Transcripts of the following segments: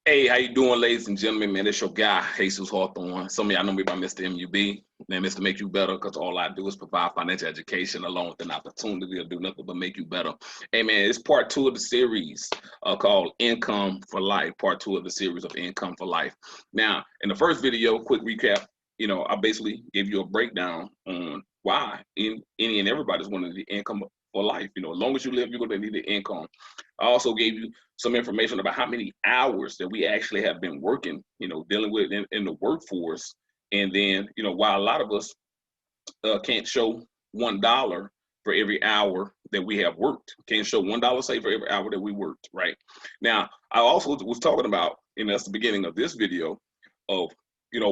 Hey, how you doing, ladies and gentlemen? Man, it's your guy, Jesus Hawthorne. Some of y'all know me by Mr. MUB. Man, Mr. Make You Better, because all I do is provide financial education along with an opportunity to do nothing but make you better. Hey, man, it's part two of the series called Income for Life, part two of the series of Income for Life. Now, in the first video, quick recap, I basically gave you a breakdown on why any and everybody's wanting the income for life. As long as you live, you're going to need the income. I also gave you some information about how many hours that we actually have been working, dealing with in the workforce. And then, why a lot of us can't show $1 for every hour that we have worked. Can't show $1 say for every hour that we worked, right? Now, I also was talking about, and that's the beginning of this video, of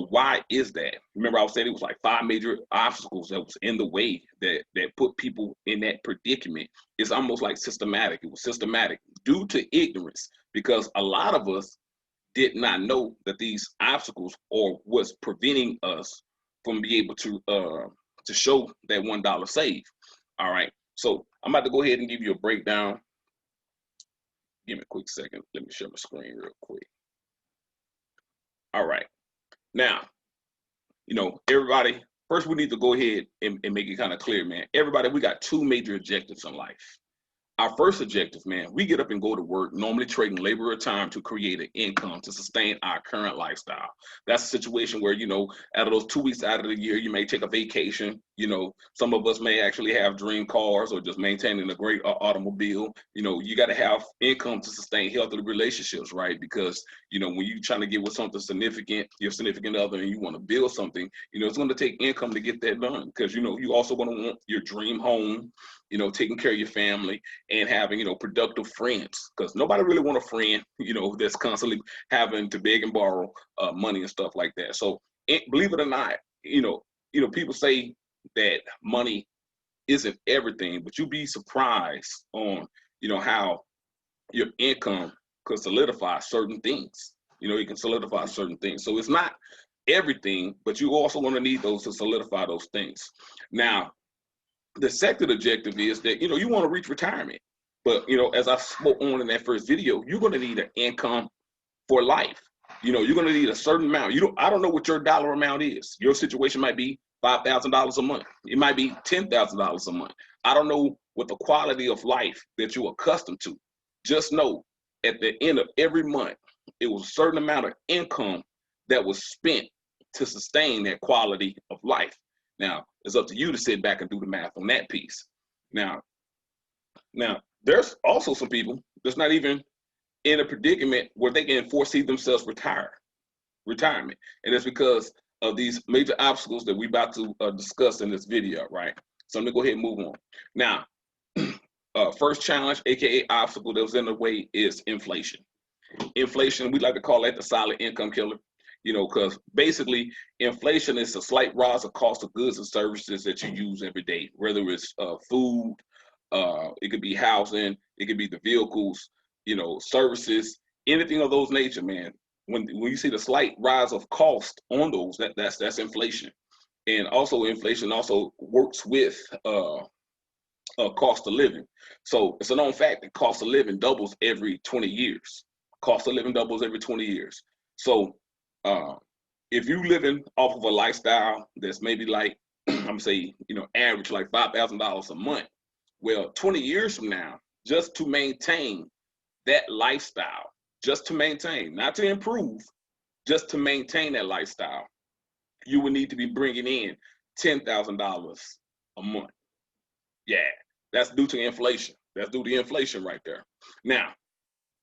why is that? Remember, I was saying it was like 5 major obstacles that was in the way that put people in that predicament. It's almost like systematic. It was systematic due to ignorance, because a lot of us did not know that these obstacles or what's preventing us from being able to show that $1 save. All right. So I'm about to go ahead and give you a breakdown. Give me a quick second. Let me share my screen real quick. All right. Now, everybody, first we need to go ahead and make it kind of clear, man. Everybody, we got 2 major objectives in life. Our first objective, man, we get up and go to work, normally trading labor or time to create an income to sustain our current lifestyle. That's a situation where, out of those 2 weeks out of the year, you may take a vacation. Some of us may actually have dream cars or just maintaining a great automobile. You got to have income to sustain healthy relationships, right? Because, when you're trying to get with something significant, your significant other, and you want to build something, it's going to take income to get that done. Because, you also going to want your dream home, taking care of your family, and having productive friends, because nobody really want a friend that's constantly having to beg and borrow money and stuff like that. So believe it or not, people say that money isn't everything, but you'd be surprised on how your income could solidify certain things. You can solidify certain things. So it's not everything, but you also want to need those to solidify those things. Now, the second objective is that you want to reach retirement, but as I spoke on in that first video, you're going to need an income for life. You're going to need a certain amount. I don't know what your dollar amount is. Your situation might be $5,000 a month. It might be $10,000 a month. I don't know what the quality of life that you're accustomed to. Just know at the end of every month, it was a certain amount of income that was spent to sustain that quality of life. Now, it's up to you to sit back and do the math on that piece. Now, there's also some people that's not even in a predicament where they can foresee themselves retirement. And it's because of these major obstacles that we're about to discuss in this video, right? So let me go ahead and move on. Now, first challenge, aka obstacle that was in the way, is inflation. Inflation, we like to call that the silent income killer, because basically inflation is a slight rise of cost of goods and services that you use every day, whether it's food, it could be housing, it could be the vehicles, services, anything of those nature, man. When you see the slight rise of cost on those, that's inflation. And also inflation also works with cost of living. So it's a known fact that cost of living doubles every 20 years. Cost of living doubles every 20 years. So if you living off of a lifestyle that's maybe like, I'm gonna say, average like $5,000 a month, well, 20 years from now, just to maintain that lifestyle, just to maintain, not to improve, just to maintain that lifestyle, you would need to be bringing in $10,000 a month. Yeah, that's due to inflation. That's due to inflation right there. Now,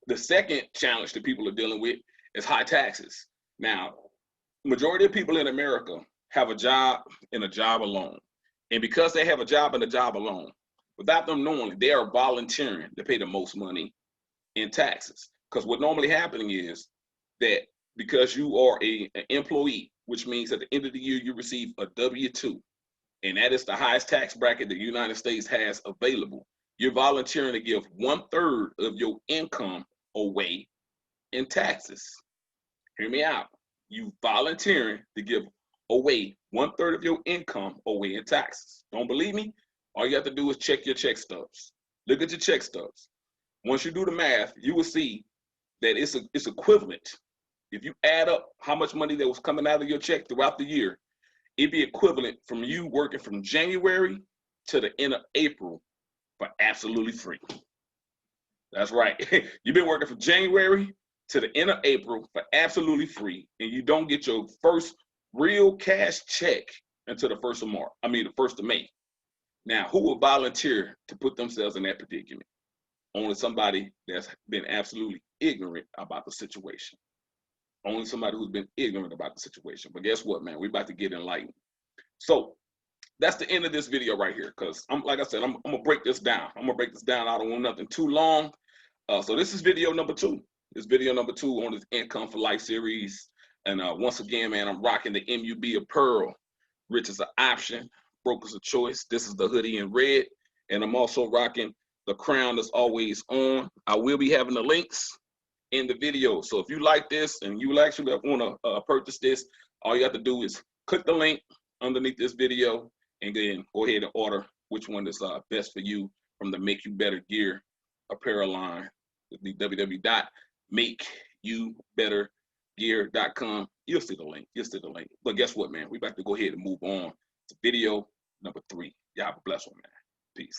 the second challenge that people are dealing with is high taxes. Now, majority of people in America have a job and a job alone. And because they have a job and a job alone, without them knowing, they are volunteering to pay the most money in taxes. Because what normally happening is that because you are an employee, which means at the end of the year you receive a W-2, and that is the highest tax bracket the United States has available, you're volunteering to give 1/3 of your income away in taxes. Hear me out. You volunteering to give away 1/3 of your income away in taxes. Don't believe me? All you have to do is check your check stubs. Look at your check stubs. Once you do the math, you will see that it's equivalent. If you add up how much money that was coming out of your check throughout the year, it'd be equivalent from you working from January to the end of April for absolutely free. That's right. You've been working from January to the end of April for absolutely free, and you don't get your first real cash check until the 1st of March. I mean, the 1st of May. Now, who will volunteer to put themselves in that predicament? Only somebody that's been absolutely ignorant about the situation. Only somebody who's been ignorant about the situation. But guess what, man? We're about to get enlightened. So that's the end of this video right here. Because like I said, I'm gonna break this down. I'm gonna break this down. I don't want nothing too long. So this is video number 2. This video number 2 on this Income for Life series. And once again, man, I'm rocking the MUB Apparel. Rich is an option, broke is a choice. This is the hoodie in red. And I'm also rocking the crown that's always on. I will be having the links in the video. So if you like this and you actually want to purchase this, all you have to do is click the link underneath this video and then go ahead and order which one is best for you from the Make You Better Gear apparel line. The www.makeyoubettergear.com. You'll see the link. You'll see the link. But guess what, man? We about to go ahead and move on to video number 3. Y'all have a blessed one, man. Peace.